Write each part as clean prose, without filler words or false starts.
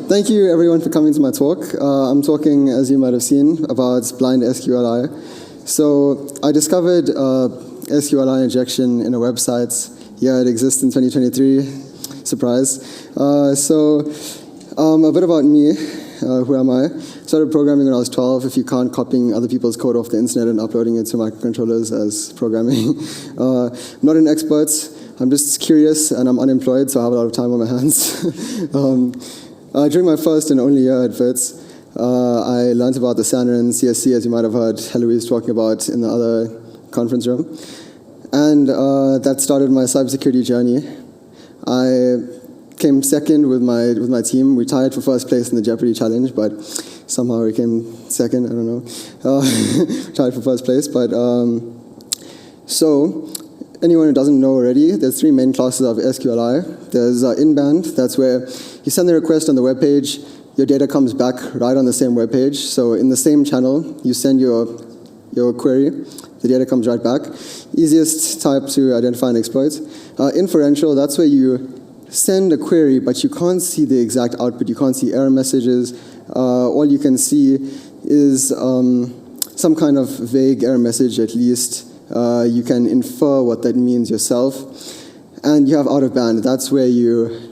Thank you everyone for coming to my talk. I'm talking, as you might have seen, about BlindSQLi. So I discovered SQLi injection in a website. Yeah, it exists in 2023. Surprise. A bit about me. Who am I? Started programming when I was 12, if you count copying other people's code off the internet and uploading it to microcontrollers as programming. I'm not an expert. I'm just curious, and I'm unemployed, so I have a lot of time on my hands. During my first and only year at Wits, I learned about the SANR and CSC, as you might have heard Heloise talking about in the other conference room. And that started my cybersecurity journey. I came second with my team. We tied for first place in the Jeopardy challenge, but somehow we came second. I don't know. Tied for first place, but so anyone who doesn't know already, there's three main classes of SQLi. There's inbound. That's where you send the request on the web page. Your data comes back right on the same web page. So in the same channel, you send your query. The data comes right back. Easiest type to identify and exploit. Inferential. That's where you send a query, but you can't see the exact output. You can't see error messages. All you can see is some kind of vague error message, at least. You can infer what that means yourself. And you have out of band. That's where you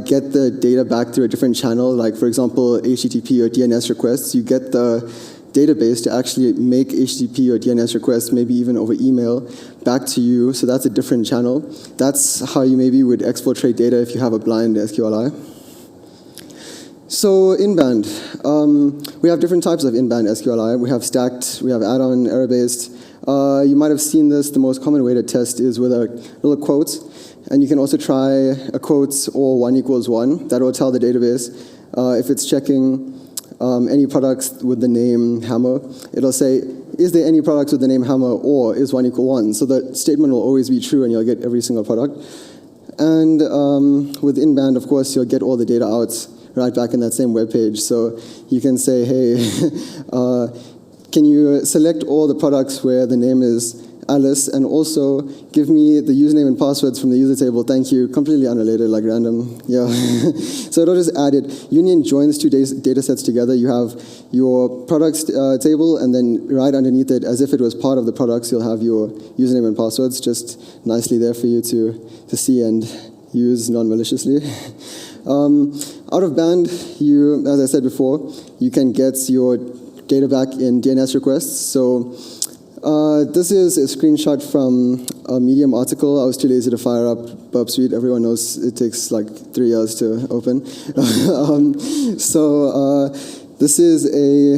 get the data back through a different channel, like, for example, HTTP or DNS requests. You get the database to actually make HTTP or DNS requests, maybe even over email, back to you. So that's a different channel. That's how you maybe would exfiltrate data if you have a blind SQLi. So inbound. We have different types of inbound SQLi. We have stacked, we have add-on, error-based. You might have seen this. The most common way to test is with a little quote. And you can also try a quote or 1 equals 1. That will tell the database if it's checking any products with the name Hammer. It'll say, is there any products with the name Hammer, or is 1 equal 1? So the statement will always be true and you'll get every single product. And with inbound, of course, you'll get all the data out right back in that same web page. So you can say, hey, can you select all the products where the name is Alice, and also give me the username and passwords from the user table, thank you, completely unrelated, like random, yeah. So it'll just add it. Union joins two data sets together. You have your products table, and then right underneath it, as if it was part of the products, you'll have your username and passwords, just nicely there for you to see and use non-maliciously. Out of band, you, as I said before, you can get your data back in DNS requests. So this is a screenshot from a Medium article. I was too lazy to fire up Burp Suite. Everyone knows it takes like 3 years to open. This is a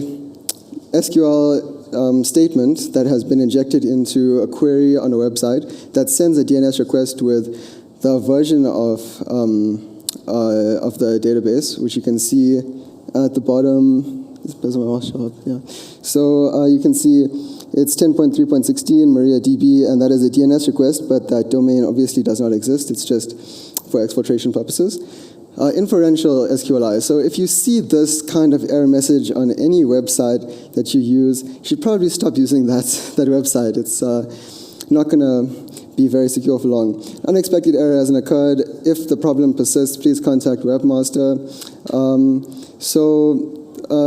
SQL statement that has been injected into a query on a website that sends a DNS request with the version of the database, which you can see at the bottom. Does my mouse show up? Yeah. So you can see it's 10.3.16 MariaDB, and that is a DNS request, but that domain obviously does not exist. It's just for exfiltration purposes. Inferential SQLi. So if you see this kind of error message on any website that you use, you should probably stop using that website. It's not going to be very secure for long. Unexpected error hasn't occurred. If the problem persists, please contact webmaster.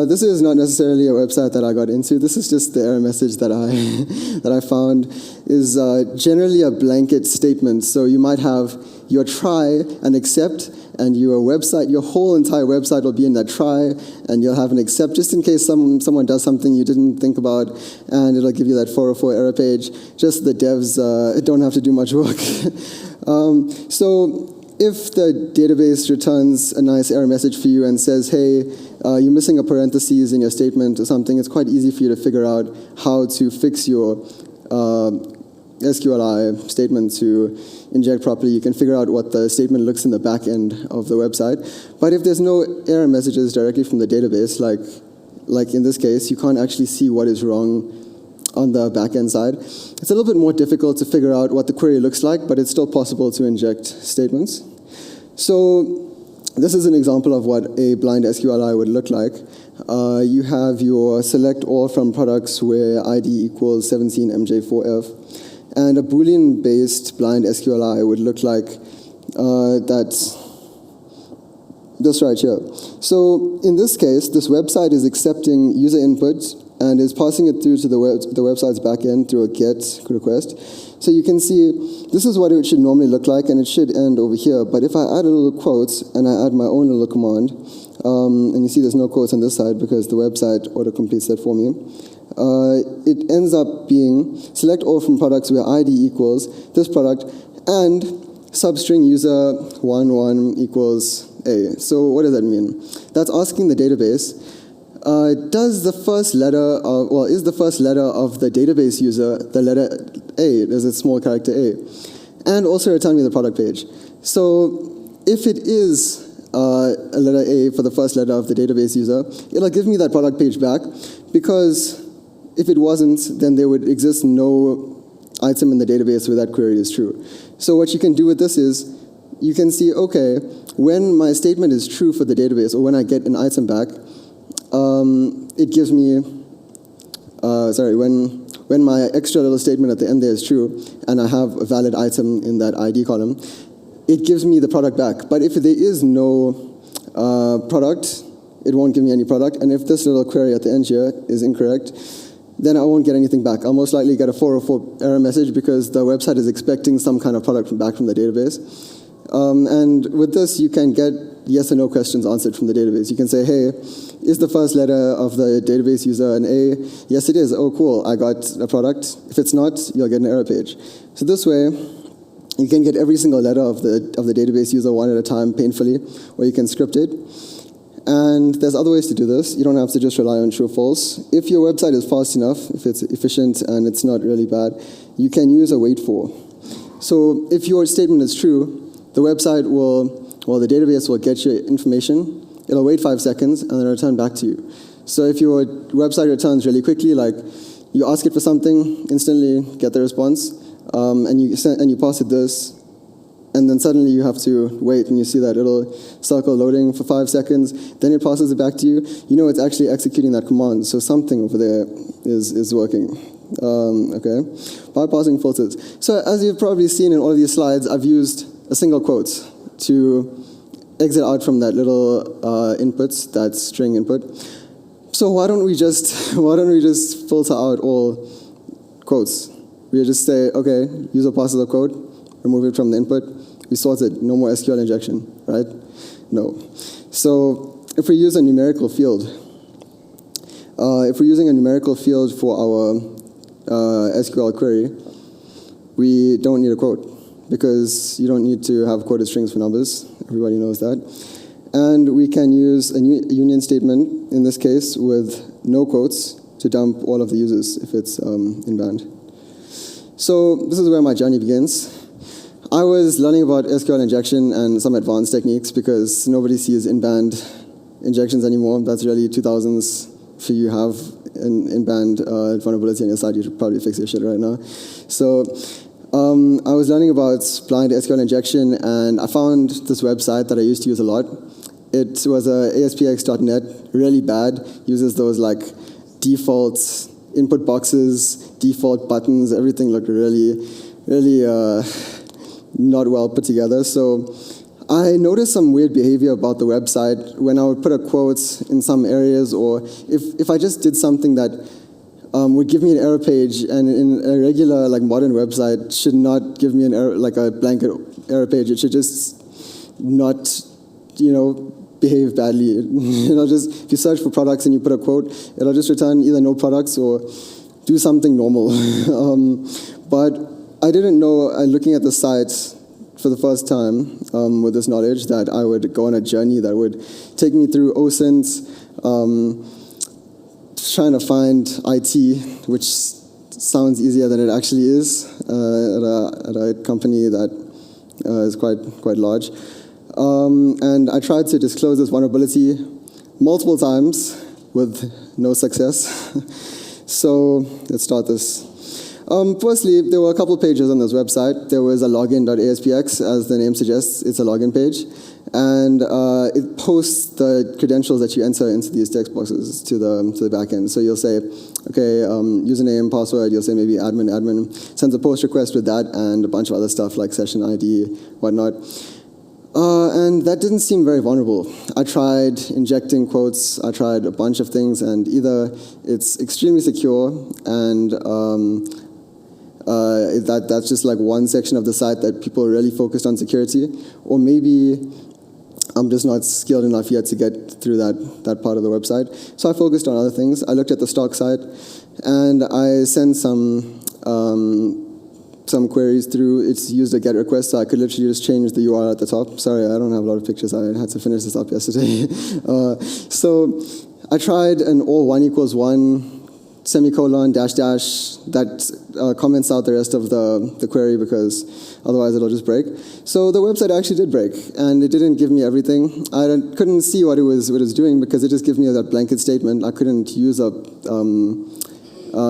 This is not necessarily a website that I got into. This is just the error message that I found is generally a blanket statement. So you might have your try and accept, and your website, your whole entire website will be in that try, and you'll have an accept just in case someone does something you didn't think about, and it'll give you that 404 error page. Just the devs don't have to do much work. So if the database returns a nice error message for you and says, hey, you're missing a parentheses in your statement or something, it's quite easy for you to figure out how to fix your SQLi statement to inject properly. You can figure out what the statement looks in the back end of the website. But if there's no error messages directly from the database, like in this case, you can't actually see what is wrong on the back-end side. It's a little bit more difficult to figure out what the query looks like, but it's still possible to inject statements. So this is an example of what a blind SQLi would look like. You have your select all from products where ID equals 17 MJ4F. And a Boolean-based blind SQLi would look like that this right here. So in this case, this website is accepting user input and is passing it through to the website's backend through a GET request. So you can see this is what it should normally look like, and it should end over here. But if I add a little quotes and I add my own little command, and you see there's no quotes on this side because the website auto-completes that for me, it ends up being select all from products where ID equals this product and substring user 11 equals A. So what does that mean? That's asking the database, is the first letter of the database user the letter A? There's a small character A. And also return me the product page. So if it is a letter A for the first letter of the database user, it'll give me that product page back, because if it wasn't, then there would exist no item in the database where that query is true. So what you can do with this is, you can see, okay, when my statement is true for the database, or when I get an item back, it gives me, when my extra little statement at the end there is true, and I have a valid item in that ID column, it gives me the product back. But if there is no product, it won't give me any product. And if this little query at the end here is incorrect, then I won't get anything back. I'll most likely get a 404 error message because the website is expecting some kind of product back from the database. And with this, you can get yes or no questions answered from the database. You can say, hey, is the first letter of the database user an A? Yes, it is. Oh, cool, I got a product. If it's not, you'll get an error page. So this way, you can get every single letter of the database user one at a time painfully, or you can script it. And there's other ways to do this. You don't have to just rely on true or false. If your website is fast enough, if it's efficient and it's not really bad, you can use a wait for. So if your statement is true, the website the database will get your information. It'll wait 5 seconds and then return back to you. So if your website returns really quickly, like you ask it for something, instantly get the response, and you pass it this, and then suddenly you have to wait and you see that little circle loading for 5 seconds, then it passes it back to you. You know it's actually executing that command, so something over there is working. Okay, bypassing filters. So as you've probably seen in all of these slides, I've used a single quote to exit out from that little input, that string input. So why don't we just filter out all quotes? We just say, okay, user passes a quote, remove it from the input, we sort it, no more SQL injection, right? No. So if we use a numerical field, if we're using a numerical field for our SQL query, we don't need a quote, because you don't need to have quoted strings for numbers. Everybody knows that. And we can use a union statement, in this case, with no quotes to dump all of the users if it's in-band. So this is where my journey begins. I was learning about SQL injection and some advanced techniques because nobody sees in-band injections anymore. That's really 2000s. If you have an in-band vulnerability on your side, you should probably fix your shit right now. So I was learning about blind SQL injection, and I found this website that I used to use a lot. It was ASPX.net, really bad, uses those like default input boxes, default buttons, everything looked really not well put together. So I noticed some weird behavior about the website when I would put a quote in some areas, or if I just did something that would give me an error page, and in a regular like modern website should not give me an error, like a blanket error page. It should just not, behave badly. Just if you search for products and you put a quote, it'll just return either no products or do something normal. But I didn't know, looking at the site for the first time with this knowledge, that I would go on a journey that would take me through OSINT, trying to find IT, which sounds easier than it actually is at a company that is quite large. And I tried to disclose this vulnerability multiple times with no success. So let's start this. Firstly, there were a couple pages on this website. There was a login.aspx, as the name suggests, it's a login page. And it posts the credentials that you enter into these text boxes to the backend. So you'll say, okay, username, password, you'll say maybe admin, sends a post request with that and a bunch of other stuff like session ID, whatnot. And that didn't seem very vulnerable. I tried injecting quotes, I tried a bunch of things, and either it's extremely secure and that's just like one section of the site that people are really focused on security, or maybe I'm just not skilled enough yet to get through that part of the website. So I focused on other things. I looked at the stock site, and I sent some queries through. It's used a GET request, so I could literally just change the URL at the top. Sorry, I don't have a lot of pictures. I had to finish this up yesterday. So I tried an all 1 = 1, semicolon, dash, dash, that comments out the rest of the query because otherwise it'll just break. So the website actually did break, and it didn't give me everything. I couldn't see what it was doing because it just gave me that blanket statement. I couldn't use a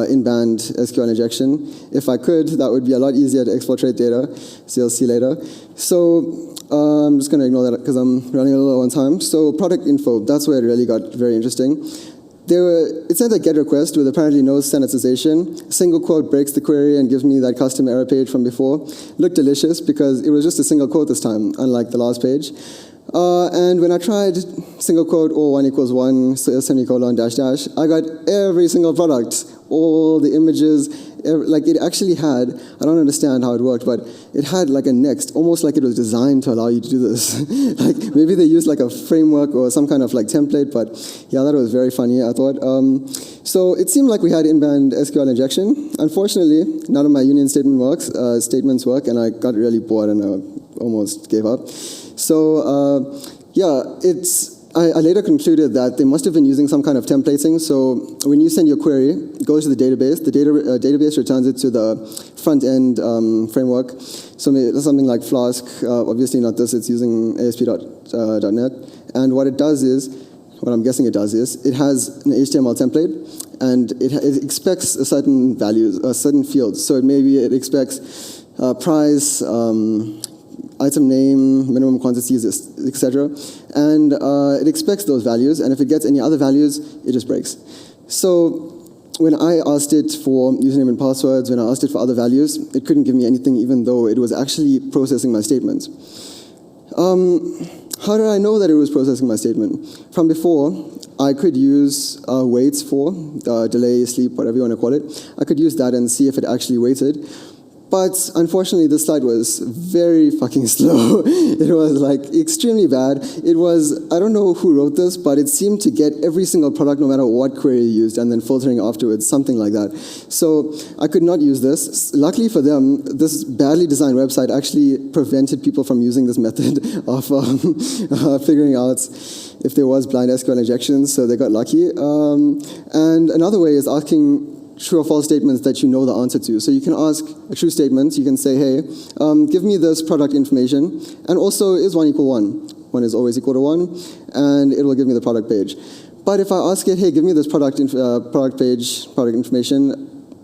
in-band SQL injection. If I could, that would be a lot easier to exfiltrate data, so you'll see later. So I'm just going to ignore that because I'm running a little low on time. So product info, that's where it really got very interesting. It sent a GET request with apparently no sanitization. Single quote breaks the query and gives me that custom error page from before. Looked delicious because it was just a single quote this time, unlike the last page. And when I tried single quote or 1 = 1, semicolon, dash, dash, I got every single product, all the images, like it actually had, I don't understand how it worked, but it had like a next, almost like it was designed to allow you to do this. Like maybe they used like a framework or some kind of like template, but yeah, that was very funny, I thought. So it seemed like we had in-band SQL injection. Unfortunately, none of my union statements work, and I got really bored and I almost gave up. So yeah, I later concluded that they must have been using some kind of templating. So when you send your query, it goes to the database. The database returns it to the front-end framework. So maybe something like Flask. Obviously not this. It's using ASP.NET. And what it does is, what I'm guessing it does is, it has an HTML template, and it expects a certain values, certain fields. So it expects price, item name, minimum quantities, etc. And it expects those values, and if it gets any other values, it just breaks. So when I asked it for username and passwords, when I asked it for other values, it couldn't give me anything, even though it was actually processing my statements. How did I know that it was processing my statement? From before, I could use waits for, delay, sleep, whatever you want to call it. I could use that and see if it actually waited. But unfortunately, this slide was very fucking slow. It was like extremely bad. It was, I don't know who wrote this, but it seemed to get every single product no matter what query you used and then filtering afterwards, something like that. So I could not use this. Luckily for them, this badly designed website actually prevented people from using this method of figuring out if there was blind SQL injections, so they got lucky. And another way is asking true or false statements that you know the answer to. So you can ask a true statement. You can say, hey, give me this product information, and also is 1 = 1. 1 is always equal to 1, and it will give me the product page. But if I ask it, hey, give me this product page, product information,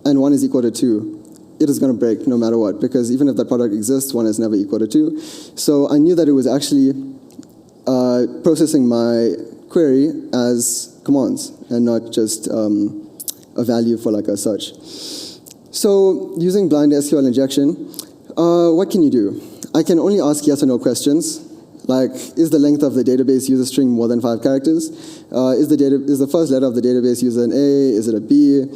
and 1 is equal to 2, it is going to break no matter what, because even if that product exists, 1 is never equal to 2. So I knew that it was actually processing my query as commands and not just a value for like a search. So using blind SQL injection, what can you do? I can only ask yes or no questions, like is the length of the database user string more than 5 characters? Is the first letter of the database user an A? Is it a B?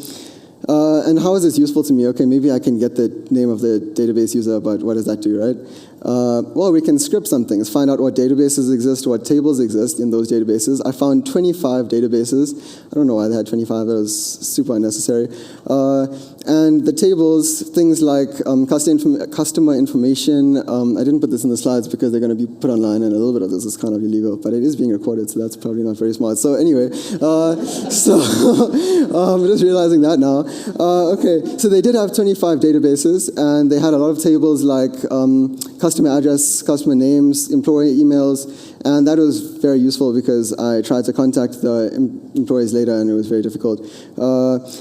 And how is this useful to me? Okay, maybe I can get the name of the database user, but what does that do, right? Well, we can script some things, find out what databases exist, what tables exist in those databases. I found 25 databases. I don't know why they had 25, that was super unnecessary. And the tables, things like customer information. I didn't put this in the slides because they're going to be put online, and a little bit of this is kind of illegal, but it is being recorded, so that's probably not very smart. So anyway, I'm just realizing that now. Okay, so they did have 25 databases, and they had a lot of tables like customer address, customer names, employee emails, and that was very useful because I tried to contact the employees later and it was very difficult.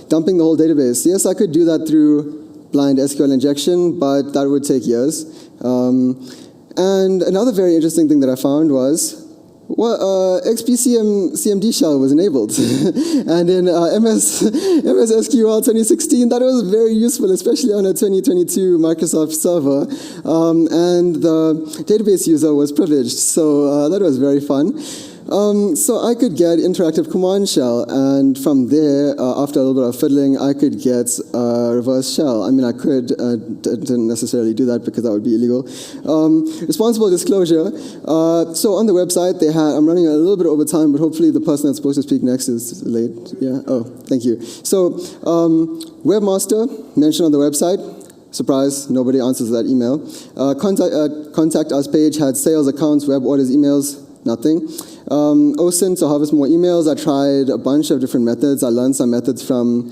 Dumping the whole database. Yes, I could do that through blind SQL injection, but that would take years. And another very interesting thing that I found was, Well, XP shell was enabled, and in MS SQL 2016, that was very useful, especially on a 2022 Microsoft server, and the database user was privileged, so that was very fun. So I could get interactive command shell, and from there, after a little bit of fiddling, I could get reverse shell. I mean, I could, didn't necessarily do that because that would be illegal. Responsible disclosure. So on the website, they had, I'm running a little bit over time, but hopefully the person that's supposed to speak next is late. Yeah, oh, thank you. So webmaster mentioned on the website. Surprise, nobody answers that email. Contact us page had sales accounts, web orders, emails, nothing. OSINT, to harvest more emails, I tried a bunch of different methods. I learned some methods from,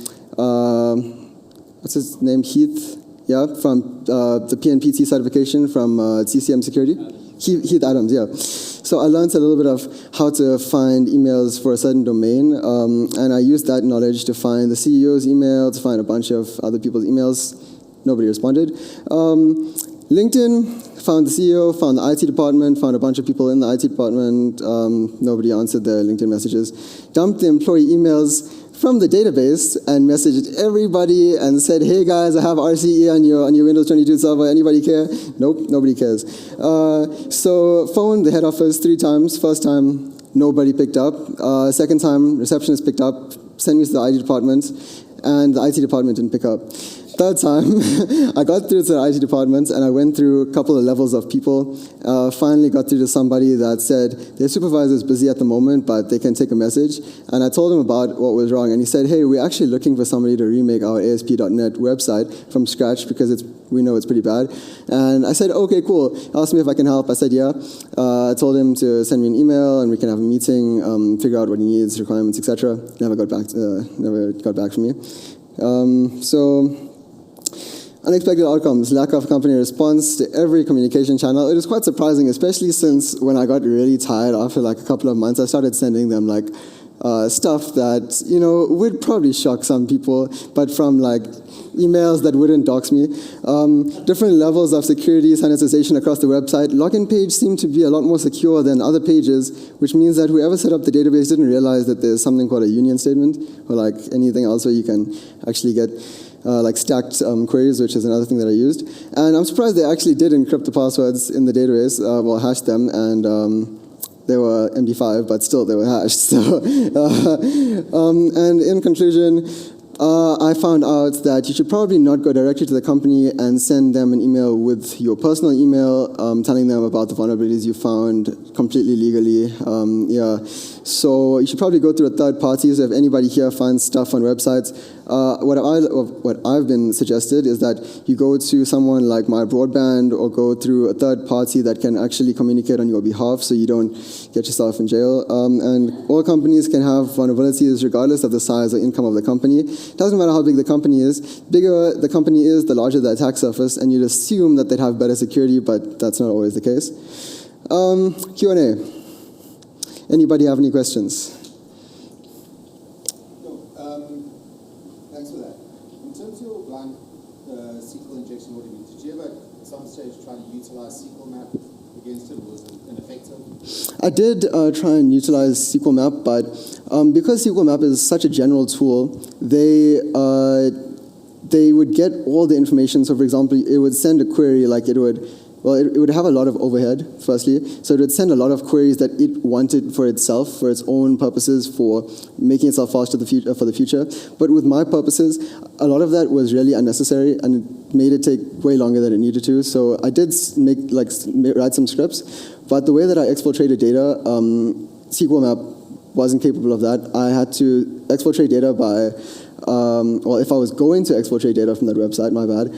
what's his name, Heath? Yeah, from the PNPT certification from CCM Security. Heath Adams, yeah. So I learned a little bit of how to find emails for a certain domain, and I used that knowledge to find the CEO's email, to find a bunch of other people's emails. Nobody responded. LinkedIn, found the CEO, found the IT department, found a bunch of people in the IT department. Nobody answered their LinkedIn messages. Dumped the employee emails from the database and messaged everybody and said, hey guys, I have RCE on your Windows 22 server. Anybody care? Nope, nobody cares. So phoned the head office 3 times. First time, nobody picked up. Second time, receptionist picked up, sent me to the IT department, and the IT department didn't pick up. Third time, I got through to the IT department, and I went through a couple of levels of people. Finally got through to somebody that said, their supervisor is busy at the moment, but they can take a message. And I told him about what was wrong, and he said, hey, we're actually looking for somebody to remake our ASP.NET website from scratch because we know it's pretty bad. And I said, okay, cool. Asked me if I can help. I said, yeah. I told him to send me an email, and we can have a meeting, figure out what he needs, requirements, etc. Never got back from me. So. Unexpected outcomes, lack of company response to every communication channel. It was quite surprising, especially since when I got really tired after like a couple of months, I started sending them like stuff that, you know, would probably shock some people, but from like emails that wouldn't dox me. Different levels of security sanitization across the website. Login page seemed to be a lot more secure than other pages, which means that whoever set up the database didn't realize that there's something called a union statement or like anything else where you can actually get like stacked queries, which is another thing that I used. And I'm surprised they actually did encrypt the passwords in the database, well, hashed them, and they were MD5, but still they were hashed. So, and in conclusion, I found out that you should probably not go directly to the company and send them an email with your personal email, telling them about the vulnerabilities you found completely legally. Yeah. So you should probably go through a third party. So if anybody here finds stuff on websites, what I've been suggested is that you go to someone like My Broadband or go through a third party that can actually communicate on your behalf so you don't get yourself in jail. And all companies can have vulnerabilities regardless of the size or income of the company. It doesn't matter how big the company is. Bigger the company is, the larger the attack surface, and you'd assume that they'd have better security, but that's not always the case. Q&A. Anybody have any questions? Thanks for that. In terms of your blind SQL injection automate, did you ever at some stage try to utilize SQL map against it? Was it ineffective? I did try and utilize SQL map, but because SQL map is such a general tool, they would get all the information. So for example, it would send a query like it would have a lot of overhead, firstly. So it would send a lot of queries that it wanted for itself, for its own purposes, for making itself faster for the future. But with my purposes, a lot of that was really unnecessary, and it made it take way longer than it needed to. So I did write some scripts, but the way that I exfiltrated data, SQL map wasn't capable of that. I had to exfiltrate data by well, if I was going to exfiltrate data from that website, my bad,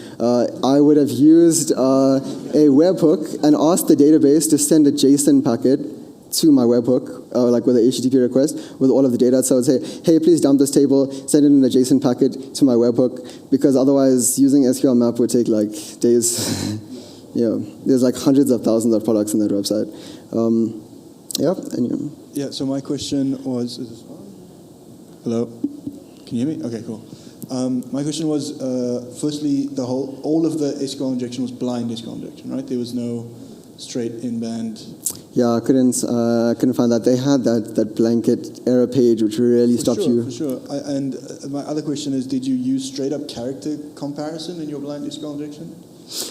I would have used a webhook and asked the database to send a JSON packet to my webhook, like with an HTTP request, with all of the data. So I would say, hey, please dump this table, send it in a JSON packet to my webhook, because otherwise using SQL map would take like days. Yeah, there's like hundreds of thousands of products in that website. Yeah, and you. Yeah, so my question was, is this on? Hello? Can you hear me? Okay, cool. My question was, firstly, all of the SQL injection was blind SQL injection, right? There was no straight in-band. Yeah, I couldn't find that. They had that blanket error page which really stopped you. For sure. My other question is, did you use straight up character comparison in your blind SQL injection?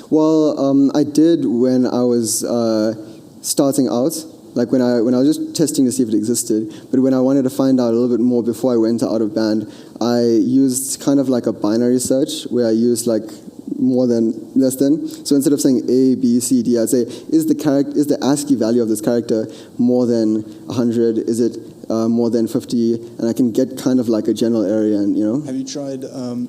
Well, I did when I was starting out, like when I was just testing to see if it existed. But when I wanted to find out a little bit more before I went to out of band, I used kind of like a binary search where I used like more than, less than. So instead of saying A, B, C, D, I'd say, is the ASCII value of this character more than 100? Is it more than 50? And I can get kind of like a general area, and Have you tried?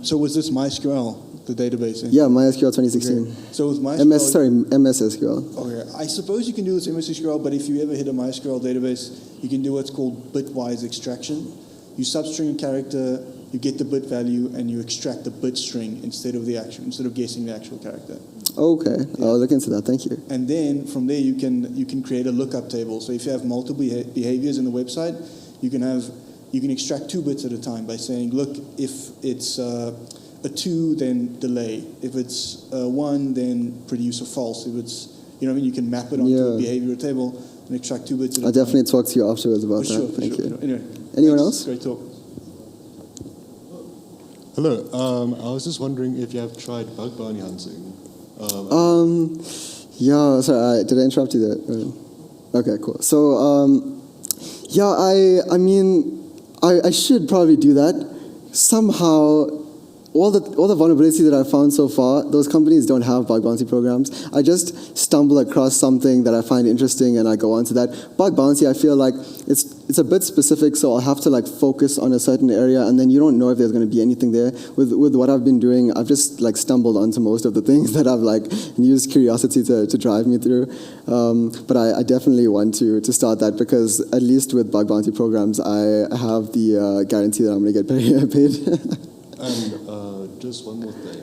So was this MySQL, the database? Yeah, MySQL 2016. Okay. So with MySQL, MS SQL. Okay, I suppose you can do this in MS SQL, but if you ever hit a MySQL database, you can do what's called bitwise extraction. You substring a character, you get the bit value, and you extract the bit string instead of guessing the actual character. Okay, yeah. I'll look into that. Thank you. And then from there you can create a lookup table. So if you have multiple behaviors in the website, you can extract 2 bits at a time by saying, look, if it's a 2, then delay. If it's a 1, then produce a false. If it's you can map it onto a behavioral table and extract 2 bits at a time. I'll definitely talk to you afterwards about that. Thank you. Anyway, anyone thanks. else? Great talk. Hello. I was just wondering if you have tried bug bounty hunting. Yeah. Sorry. Did I interrupt you there? Okay. Cool. So, yeah. I mean, I should probably do that. Somehow, all the vulnerabilities that I've found so far, those companies don't have bug bounty programs. I just stumble across something that I find interesting and I go on to that. Bug bounty, I feel like it's a bit specific, so I'll have to like focus on a certain area, and then you don't know if there's going to be anything there. With what I've been doing, I've just like stumbled onto most of the things that I've like used curiosity to drive me through. But I definitely want to start that, because at least with bug bounty programs, I have the guarantee that I'm going to get paid. And just one more thing.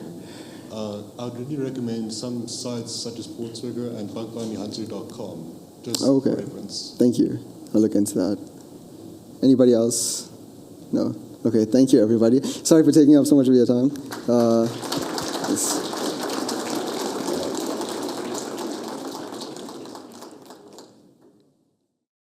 I would really recommend some sites such as Portswigger and bugbountyhunter.com, just for reference. Thank you. I'll look into that. Anybody else? No? Okay, thank you, everybody. Sorry for taking up so much of your time.